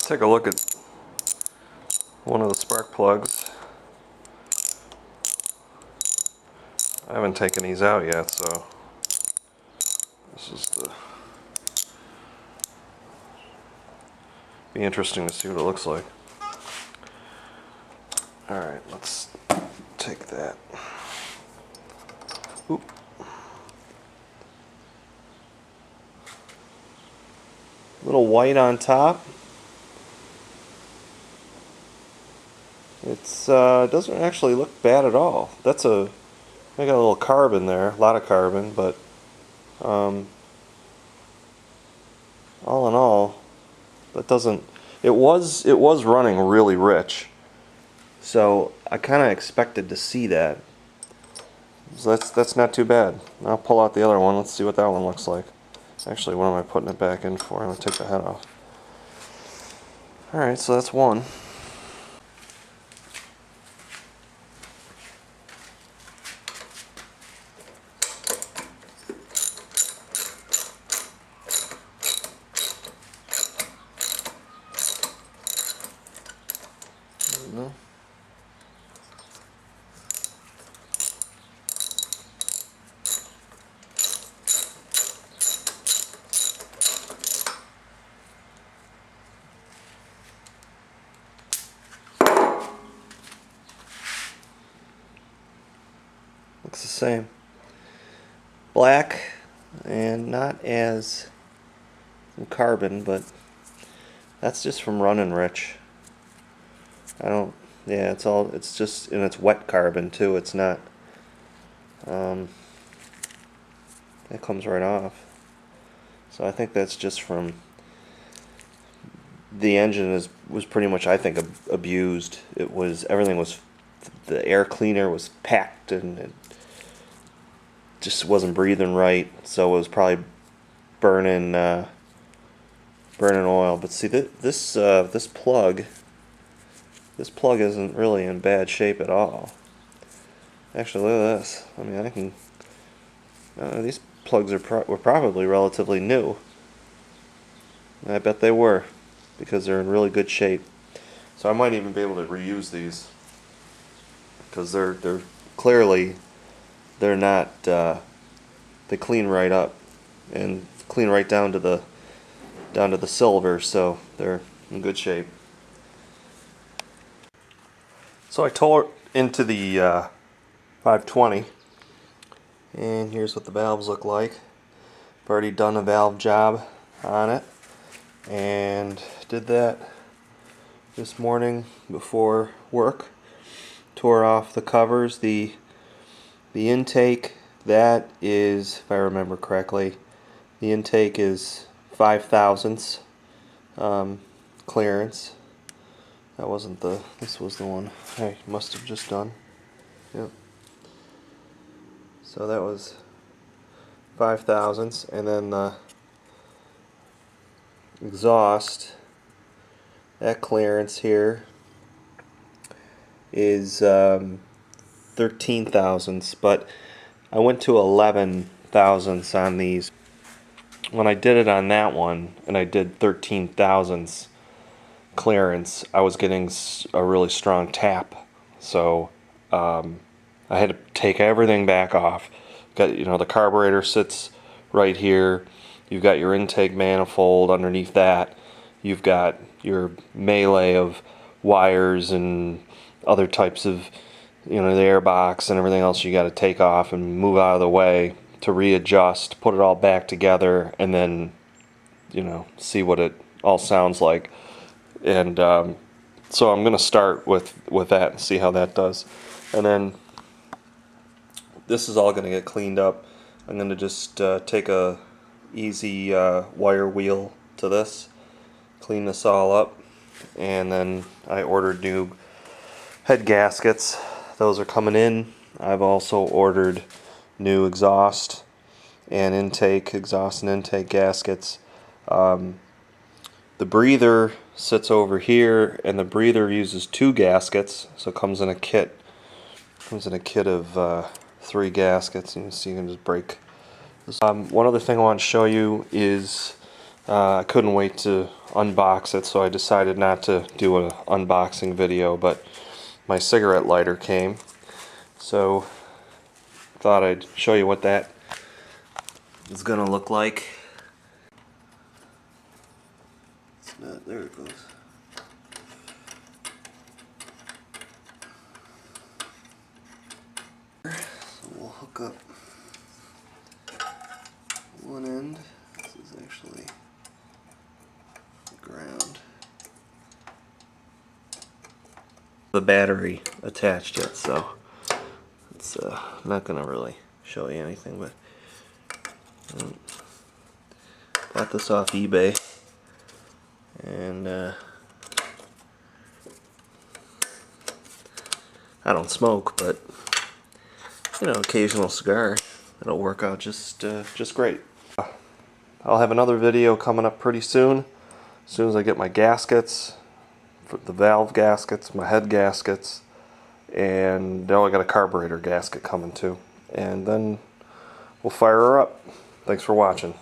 Take a look at one of the spark plugs. I haven't taken these out yet, so this is be interesting to see what it looks like. Alright, let's take that. Oop. Little white on top. It's doesn't actually look bad at all. I got a little carbon there, a lot of carbon, but all in all, that doesn't. It was running really rich, so I kind of expected to see that. So that's not too bad. I'll pull out the other one. Let's see what that one looks like. Actually, what am I putting it back in for? I'm gonna take the head off. All right, so that's one. No. Looks the same. Black and not as carbon, but that's just from running rich. Yeah, it's just, and it's wet carbon too. It's not, that comes right off. So I think that's just from, the engine was pretty much, I think, abused. Everything was, the air cleaner was packed and it just wasn't breathing right. So it was probably burning oil. But see, this plug isn't really in bad shape at all. Actually, look at this. I mean, these plugs were probably relatively new. I bet they were, because they're in really good shape. So I might even be able to reuse these, because they're clearly, they're not, they clean right up and clean right down to the silver, so they're in good shape. So I tore into the 520, and here's what the valves look like. I've already done a valve job on it, and did that this morning before work. Tore off the covers. The intake, that is, if I remember correctly, the intake is 5 thousandths clearance. That wasn't this was the one I must have just done. Yep. So that was 5 thousandths, and then the exhaust, that clearance here is 13 thousandths, but I went to 11 thousandths on these. When I did it on that one, and I did 13 thousandths clearance, I was getting a really strong tap, so I had to take everything back off. The carburetor sits right here. You've got your intake manifold underneath that. You've got your melee of wires and other types of, the airbox and everything else you got to take off and move out of the way to readjust, put it all back together, and then, see what it all sounds like. And so I'm going to start with that and see how that does. And then this is all going to get cleaned up. I'm going to just take a easy wire wheel to this, clean this all up, and then I ordered new head gaskets. Those are coming in. I've also ordered new exhaust and intake gaskets. The breather sits over here, and the breather uses 2 gaskets, so it comes in a kit. Of 3 gaskets, and you can just break. One other thing I want to show you is I couldn't wait to unbox it, so I decided not to do an unboxing video, but my cigarette lighter came, so thought I'd show you what that is gonna look like. It's not, there it goes. So we'll hook up one end. This is actually the ground. The battery attached it, so it's not gonna really show you anything, but got this off eBay, and I don't smoke, but you know, occasional cigar, it'll work out just great. I'll have another video coming up pretty soon. As soon as I get my gaskets, for the valve gaskets, my head gaskets, and now I got a carburetor gasket coming too. And then we'll fire her up. Thanks for watching.